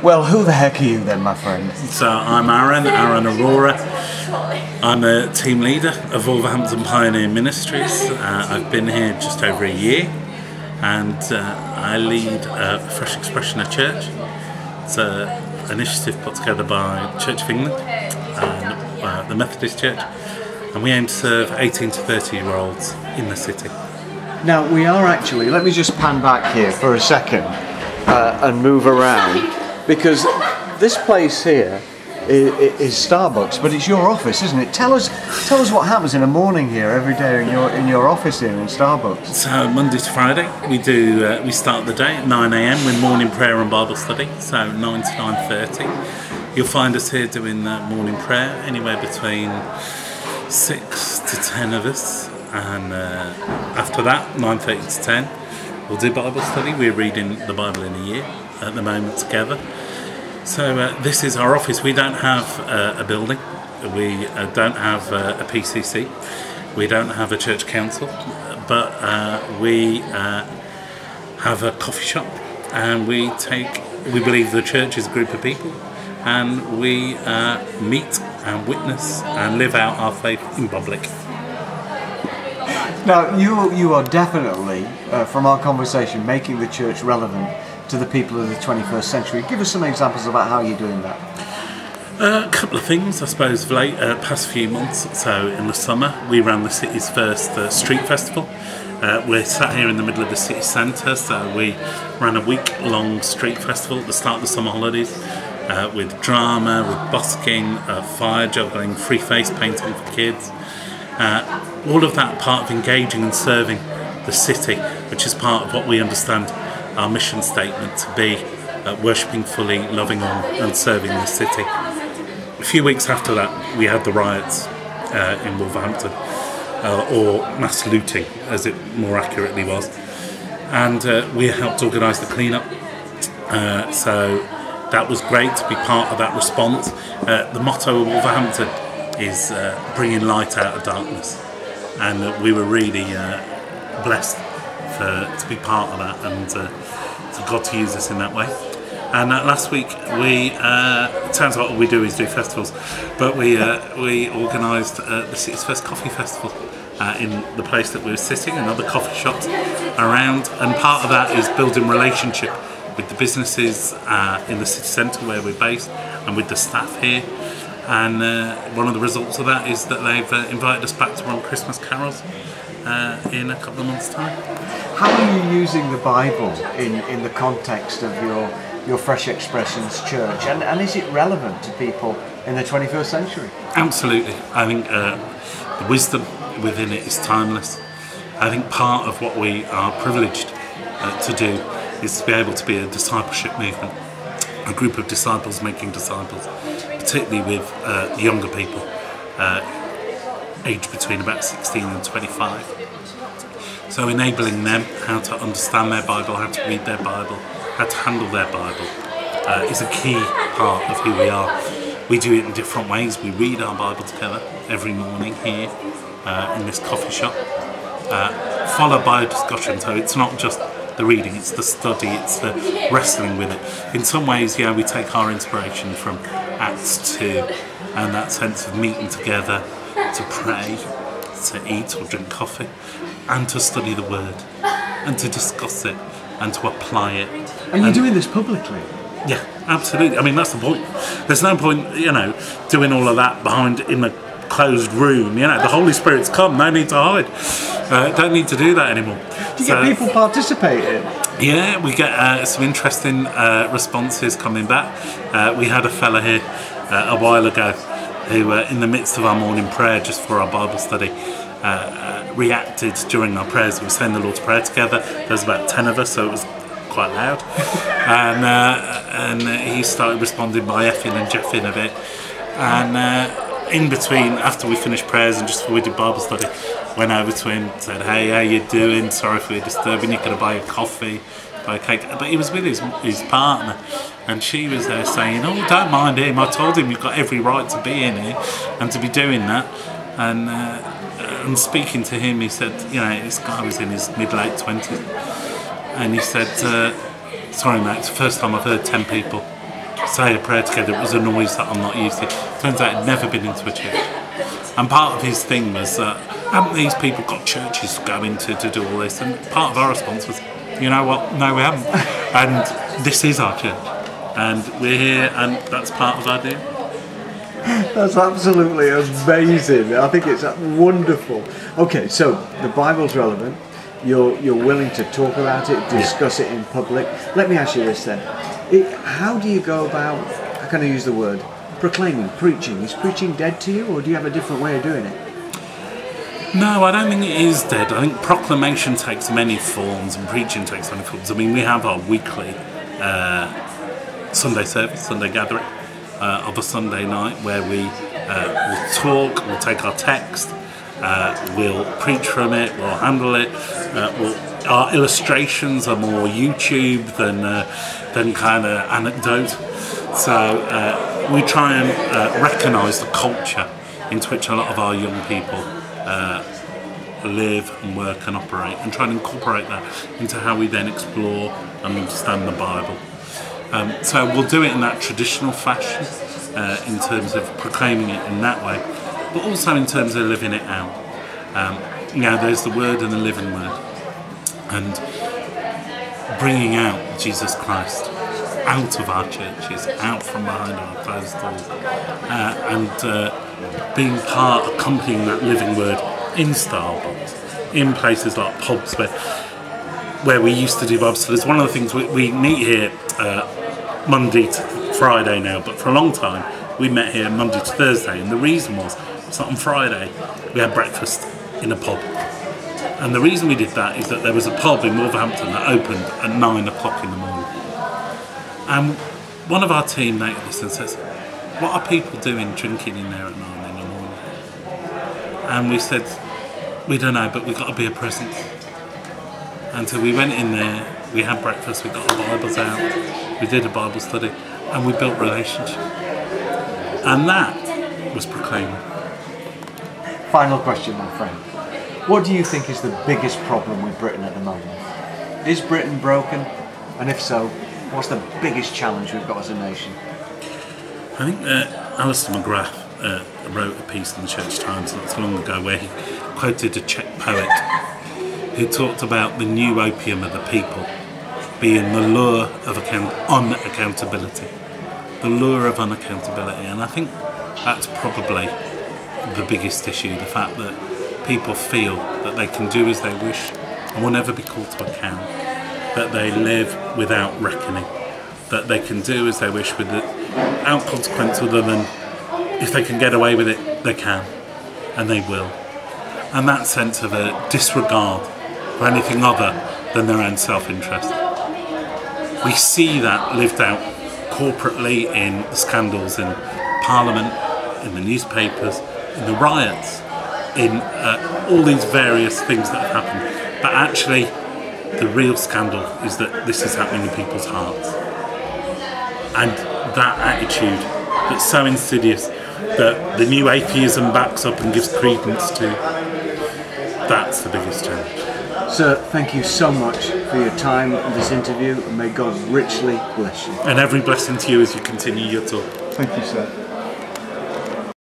Well, who the heck are you then, my friend? So I'm Aaron Aurora. I'm a team leader of Wolverhampton Pioneer Ministries. I've been here just over a year, and I lead Fresh Expression of Church. It's an initiative put together by Church of England and the Methodist Church, and we aim to serve 18 to 30-year-olds in the city. Now, we are actually, let me just pan back here for a second and move around, because this place here is Starbucks, but it's your office, isn't it? Tell us what happens in a morning here every day in your office here in Starbucks. So Monday to Friday we start the day at 9 AM with morning prayer and Bible study, so 9 to 9:30. You'll find us here doing morning prayer, anywhere between 6 to 10 of us, and after that 9:30 to 10 we'll do Bible study. We're reading the Bible in a year at the moment together. So this is our office. We don't have a building, we don't have a PCC, we don't have a church council, but we have a coffee shop, and we believe the church is a group of people, and we meet and witness and live out our faith in public. Now, you are definitely, from our conversation, making the church relevant to the people of the 21st century. Give us some examples about how you're doing that. A couple of things, I suppose, of late, past few months. So in the summer, we ran the city's first street festival. We're sat here in the middle of the city centre, so we ran a week-long street festival at the start of the summer holidays, with drama, with busking, fire juggling, free face painting for kids. All of that part of engaging and serving the city, which is part of what we understand our mission statement to be, worshipping fully, loving all and serving the city. A few weeks after that we had the riots in Wolverhampton, or mass looting as it more accurately was, and we helped organise the clean-up, so that was great to be part of that response. The motto of Wolverhampton is bringing light out of darkness, and we were really blessed to be part of that, and for God to use us in that way. And last week it turns out all we do is do festivals, but we organised the city's first coffee festival in the place that we were sitting, and other coffee shops around, and part of that is building relationship with the businesses in the city centre where we're based, and with the staff here. And one of the results of that is that they've invited us back to run Christmas carols in a couple of months' time. How are you using the Bible in the context of your Fresh Expressions church, and is it relevant to people in the 21st century? Absolutely. I think the wisdom within it is timeless. I think part of what we are privileged to do is to be able to be a discipleship movement, a group of disciples making disciples, particularly with younger people, aged between about 16 and 25. So enabling them how to understand their Bible, how to read their Bible, how to handle their Bible is a key part of who we are. We do it in different ways. We read our Bible together every morning here in this coffee shop, followed by a discussion. So it's not just the reading, it's the study, it's the wrestling with it. In some ways, yeah, we take our inspiration from Acts 2 and that sense of meeting together to pray, to eat or drink coffee, and to study the Word, and to discuss it, and to apply it. And you're doing this publicly? Yeah, absolutely. I mean, that's the point. There's no point, doing all of that in a closed room. The Holy Spirit's come, no need to hide. Don't need to do that anymore. Do you get people participating? Yeah, we get some interesting responses coming back. We had a fella here a while ago who, in the midst of our morning prayer, just for our Bible study, reacted during our prayers. We were saying the Lord's Prayer together. There was about 10 of us, so it was quite loud. And he started responding by effing and jeffing a bit. And in between, after we finished prayers and just before we did Bible study, went over to him, said, "Hey, how you doing? Sorry if we're disturbing you. Could I buy a coffee, buy a cake?" But he was with his partner, and she was there saying, "Oh, don't mind him. I told him you've got every right to be in here and to be doing that." And speaking to him, he said, this guy was in his mid-late 20s, and he said, "Sorry, mate, it's the first time I've heard 10 people say a prayer together, it was a noise that I'm not used to. Turns out I'd never been into a church. And part of his thing was that, haven't these people got churches to go into to do all this? And part of our response was, you know what, no we haven't. And this is our church. And we're here, and that's part of our deal. That's absolutely amazing. I think it's wonderful. Okay, so the Bible's relevant. You're willing to talk about it, discuss it in public. Let me ask you this then. How do you go about, how can I use the word, proclaiming, preaching? Is preaching dead to you, or do you have a different way of doing it? No, I don't think it is dead. I think proclamation takes many forms and preaching takes many forms. I mean, we have our weekly Sunday service, Sunday gathering of a Sunday night where we will talk, we'll take our text, we'll preach from it, we'll handle it. Our illustrations are more YouTube than kind of anecdote. So we try and recognise the culture into which a lot of our young people live and work and operate, and try and incorporate that into how we then explore and understand the Bible. So we'll do it in that traditional fashion in terms of proclaiming it in that way, but also in terms of living it out. There's the Word and the living Word, and bringing out Jesus Christ out of our churches, out from behind our closed doors, and being part, accompanying that living Word in Starbucks, in places like pubs where we used to do Bible studies. One of the things we meet here Monday to Friday now, but for a long time we met here Monday to Thursday, and the reason was that on Friday we had breakfast in a pub, and the reason we did that is that there was a pub in Wolverhampton that opened at 9 o'clock in the morning, and one of our team noted this and says, what are people doing drinking in there at 9 in the morning? And we said, we don't know, but we've got to be a presence. And so we went in there, we had breakfast, we got the Bibles out, we did a Bible study, and we built relationship. And that was proclaiming. Final question, my friend. What do you think is the biggest problem with Britain at the moment? Is Britain broken? And if so, what's the biggest challenge we've got as a nation? I think Alistair McGrath wrote a piece in the Church Times not so long ago where he quoted a Czech poet who talked about the new opium of the people being the lure of unaccountability. The lure of unaccountability. And I think that's probably the biggest issue, the fact that people feel that they can do as they wish and will never be called to account, that they live without reckoning, that they can do as they wish without consequence other than if they can get away with it, they can, and they will. And that sense of a disregard for anything other than their own self-interest. We see that lived out corporately in the scandals in Parliament, in the newspapers, in the riots, in all these various things that have happened. But actually, the real scandal is that this is happening in people's hearts. And that attitude that's so insidious that the new atheism backs up and gives credence to, that's the biggest challenge. Sir, thank you so much for your time in this interview, and may God richly bless you. And every blessing to you as you continue your talk. Thank you, sir.